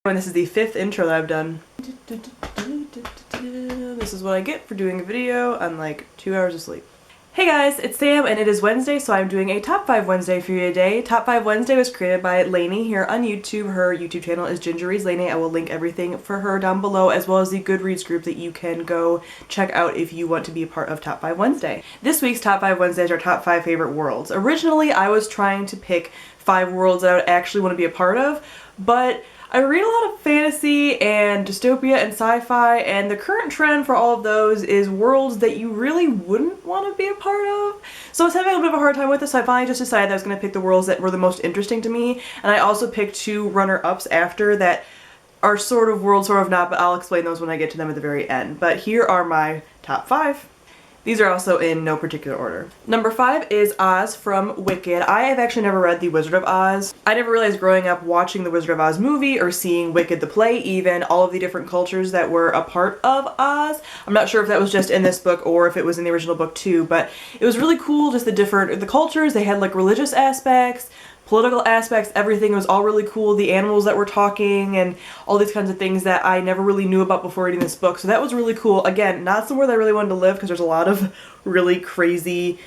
And this is the 5th intro that I've done. This is what I get for doing a video on like 2 hours of sleep. Hey guys, it's Sam and it is Wednesday, so I'm doing a Top 5 Wednesday for you today. Top 5 Wednesday was created by Lainey here on YouTube. Her YouTube channel is Gingery's Lainey. I will link everything for her down below, as well as the Goodreads group that you can go check out if you want to be a part of Top 5 Wednesday. This week's Top 5 Wednesdays are top 5 favorite worlds. Originally, I was trying to pick 5 worlds that I would actually want to be a part of, but I read a lot of fantasy and dystopia and sci-fi, and the current trend for all of those is worlds that you really wouldn't want to be a part of. So I was having a bit of a hard time with this, so I finally just decided that I was going to pick the worlds that were the most interesting to me, and I also picked 2 runner-ups after that are sort of world, sort of not, but I'll explain those when I get to them at the very end. But here are my top 5. These are also in no particular order. Number 5 is Oz from Wicked. I have actually never read The Wizard of Oz. I never realized growing up watching The Wizard of Oz movie or seeing Wicked the play even, all of the different cultures that were a part of Oz. I'm not sure if that was just in this book or if it was in the original book too, but it was really cool, just the cultures. They had like religious aspects, political aspects, everything was all really cool. The animals that were talking and all these kinds of things that I never really knew about before reading this book. So that was really cool. Again, not somewhere that I really wanted to live because there's a lot of really crazy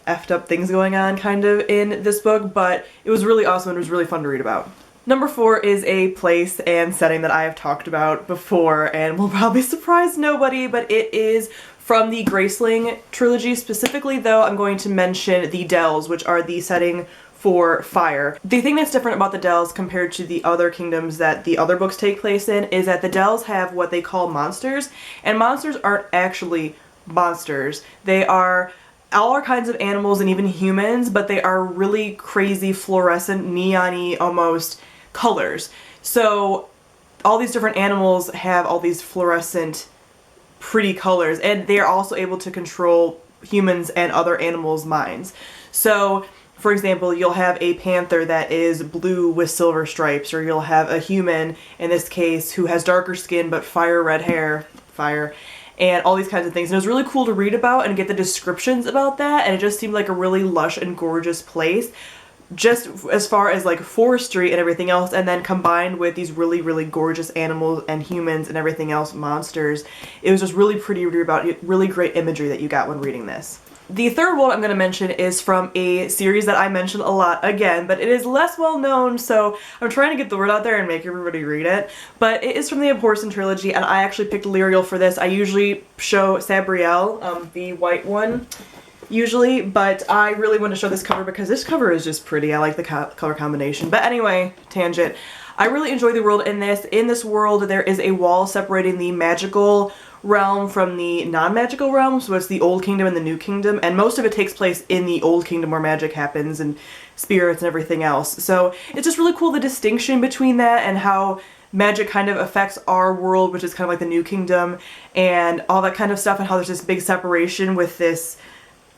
effed up things going on kind of in this book, but it was really awesome and it was really fun to read about. Number 4 is a place and setting that I have talked about before and will probably surprise nobody, but it is from the Graceling trilogy. Specifically though, I'm going to mention the Dells, which are the setting for fire. The thing that's different about the Dells compared to the other kingdoms that the other books take place in is that the Dells have what they call monsters, and monsters aren't actually monsters. They are all kinds of animals and even humans, but they are really crazy fluorescent, neon-y almost colors. So all these different animals have all these fluorescent pretty colors, and they are also able to control humans and other animals' minds. So for example, you'll have a panther that is blue with silver stripes, or you'll have a human, in this case, who has darker skin but fire red hair, and all these kinds of things. And it was really cool to read about and get the descriptions about that, and it just seemed like a really lush and gorgeous place, just as far as like forestry and everything else, and then combined with these really, really gorgeous animals and humans and everything else, monsters. It was just really pretty to read about, really great imagery that you got when reading this. The third world I'm going to mention is from a series that I mentioned a lot again, but it is less well known, so I'm trying to get the word out there and make everybody read it. But it is from the Abhorsen trilogy, and I actually picked Lyriel for this. I usually show Sabriel, the white one, usually, but I really want to show this cover because this cover is just pretty. I like the color combination. But anyway, tangent. I really enjoy the world in this. In this world, there is a wall separating the magical realm from the non-magical realm, so it's the Old Kingdom and the New Kingdom, and most of it takes place in the Old Kingdom where magic happens and spirits and everything else. So it's just really cool, the distinction between that and how magic kind of affects our world, which is kind of like the New Kingdom, and all that kind of stuff, and how there's this big separation with this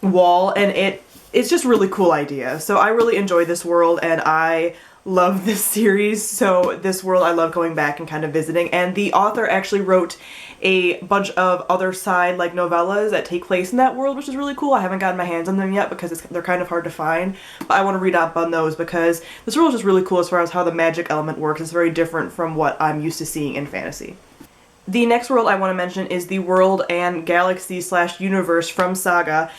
wall, and it's just a really cool idea. So I really enjoy this world, and I love this series, so this world I love going back and kind of visiting. And the author actually wrote a bunch of other side like novellas that take place in that world, which is really cool. I haven't gotten my hands on them yet because they're kind of hard to find, but I want to read up on those because this world is just really cool as far as how the magic element works. It's very different from what I'm used to seeing in fantasy. The next world I want to mention is the world and galaxy / universe from Saga.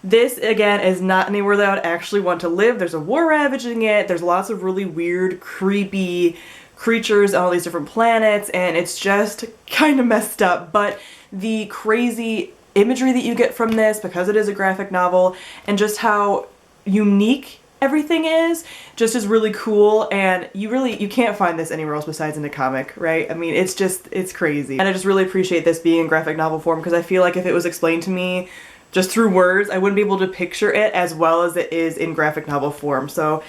This, again, is not anywhere that I would actually want to live. There's a war ravaging it, there's lots of really weird, creepy creatures on all these different planets, and it's just kind of messed up, but the crazy imagery that you get from this, because it is a graphic novel, and just how unique everything is, just is really cool, and you can't find this anywhere else besides in a comic, right? I mean, it's crazy. And I just really appreciate this being in graphic novel form, because I feel like if it was explained to me just through words, I wouldn't be able to picture it as well as it is in graphic novel form. So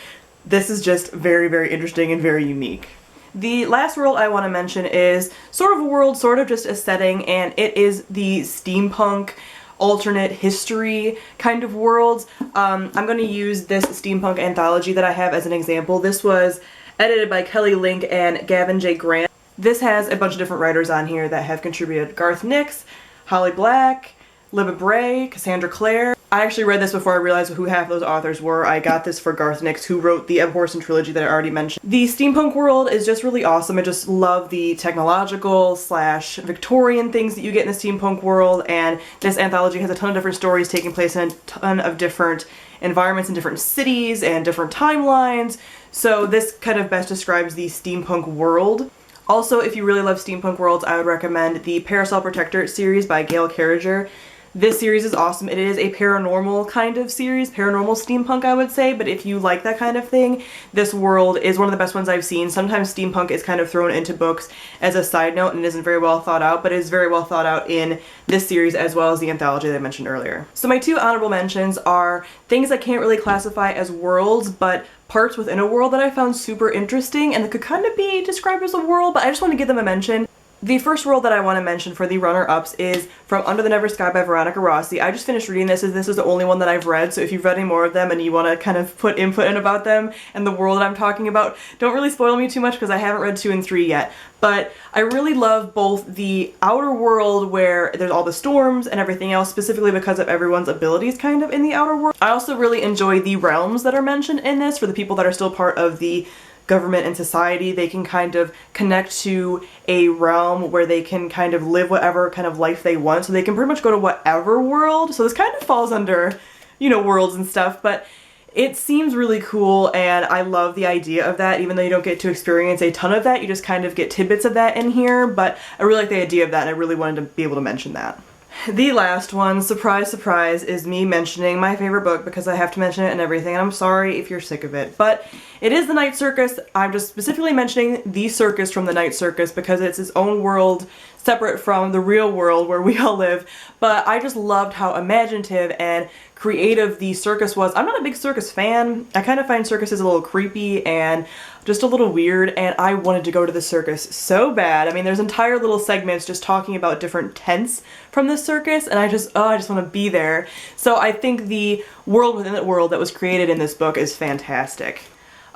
this is just very, very interesting and very unique. The last world I want to mention is sort of a world, sort of just a setting, and it is the steampunk alternate history kind of worlds. I'm going to use this steampunk anthology that I have as an example. This was edited by Kelly Link and Gavin J. Grant. This has a bunch of different writers on here that have contributed. Garth Nix, Holly Black, Libba Bray, Cassandra Clare, I actually read this before I realized who half those authors were. I got this for Garth Nix, who wrote the Abhorsen trilogy that I already mentioned. The steampunk world is just really awesome. I just love the technological / Victorian things that you get in the steampunk world, and this anthology has a ton of different stories taking place in a ton of different environments in different cities and different timelines. So this kind of best describes the steampunk world. Also, if you really love steampunk worlds, I would recommend the Parasol Protector series by Gail Carriger. This series is awesome. It is a paranormal kind of series, paranormal steampunk I would say, but if you like that kind of thing, this world is one of the best ones I've seen. Sometimes steampunk is kind of thrown into books as a side note and isn't very well thought out, but it is very well thought out in this series as well as the anthology that I mentioned earlier. So my two honorable mentions are things I can't really classify as worlds, but parts within a world that I found super interesting and that could kind of be described as a world, but I just want to give them a mention. The first world that I want to mention for the runner-ups is From Under the Never Sky by Veronica Rossi. I just finished reading this, as this is the only one that I've read, so if you've read any more of them and you want to kind of put input in about them and the world that I'm talking about, don't really spoil me too much because I haven't read 2 and 3 yet. But I really love both the outer world where there's all the storms and everything else, specifically because of everyone's abilities kind of in the outer world. I also really enjoy the realms that are mentioned in this for the people that are still part of the government and society. They can kind of connect to a realm where they can kind of live whatever kind of life they want, so they can pretty much go to whatever world. So this kind of falls under, you know, worlds and stuff, but it seems really cool and I love the idea of that. Even though you don't get to experience a ton of that, you just kind of get tidbits of that in here, but I really like the idea of that and I really wanted to be able to mention that. The last one, surprise surprise, is me mentioning my favorite book because I have to mention it and everything, and I'm sorry if you're sick of it, but it is The Night Circus. I'm just specifically mentioning the circus from The Night Circus because it's its own world separate from the real world where we all live, but I just loved how imaginative and creative the circus was. I'm not a big circus fan. I kind of find circuses a little creepy and just a little weird, and I wanted to go to the circus so bad. I mean, there's entire little segments just talking about different tents from the circus, and I just want to be there. So I think the world within the world that was created in this book is fantastic.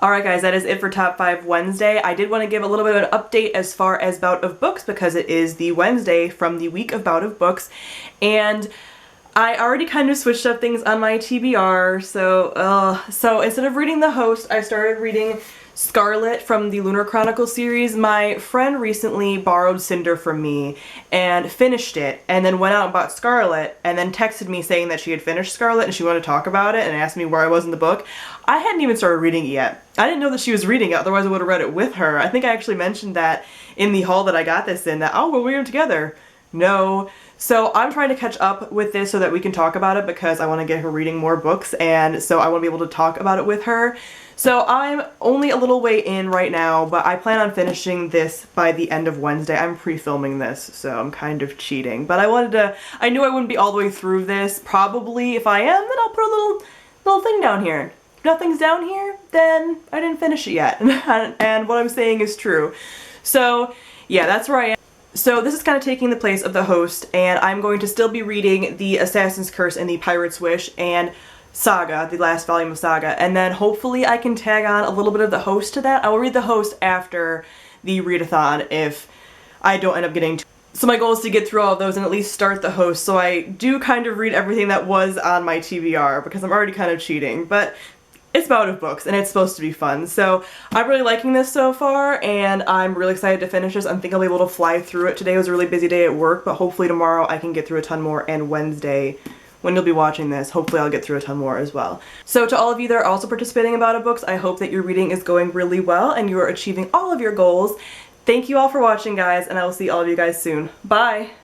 Alright guys, that is it for Top 5 Wednesday. I did want to give a little bit of an update as far as Bout of Books because it is the Wednesday from the week of Bout of Books, and I already kind of switched up things on my TBR, so instead of reading The Host, I started reading Scarlet from the Lunar Chronicle series. My friend recently borrowed Cinder from me and finished it, and then went out and bought Scarlet, and then texted me saying that she had finished Scarlet and she wanted to talk about it and asked me where I was in the book. I hadn't even started reading it yet. I didn't know that she was reading it, otherwise I would have read it with her. I think I actually mentioned that in the haul that I got this in, that, oh, we'll read them together. No. So I'm trying to catch up with this so that we can talk about it because I want to get her reading more books, and so I want to be able to talk about it with her. So I'm only a little way in right now, but I plan on finishing this by the end of Wednesday. I'm pre-filming this, so I'm kind of cheating. But I knew I wouldn't be all the way through this. Probably if I am, then I'll put a little thing down here. If nothing's down here, then I didn't finish it yet. And what I'm saying is true. So yeah, that's where I am. So this is kind of taking the place of The Host, and I'm going to still be reading The Assassin's Curse and The Pirate's Wish and Saga, the last volume of Saga, and then hopefully I can tag on a little bit of The Host to that. I will read The Host after the readathon if I don't end up getting to. So my goal is to get through all of those and at least start The Host, so I do kind of read everything that was on my TBR because I'm already kind of cheating, but it's Bout of Books and it's supposed to be fun. So I'm really liking this so far and I'm really excited to finish this. I think I'll be able to fly through it. Today was a really busy day at work, but hopefully tomorrow I can get through a ton more, and Wednesday, when you'll be watching this, hopefully I'll get through a ton more as well. So to all of you that are also participating in Bout of Books, I hope that your reading is going really well and you are achieving all of your goals. Thank you all for watching, guys, and I will see all of you guys soon. Bye!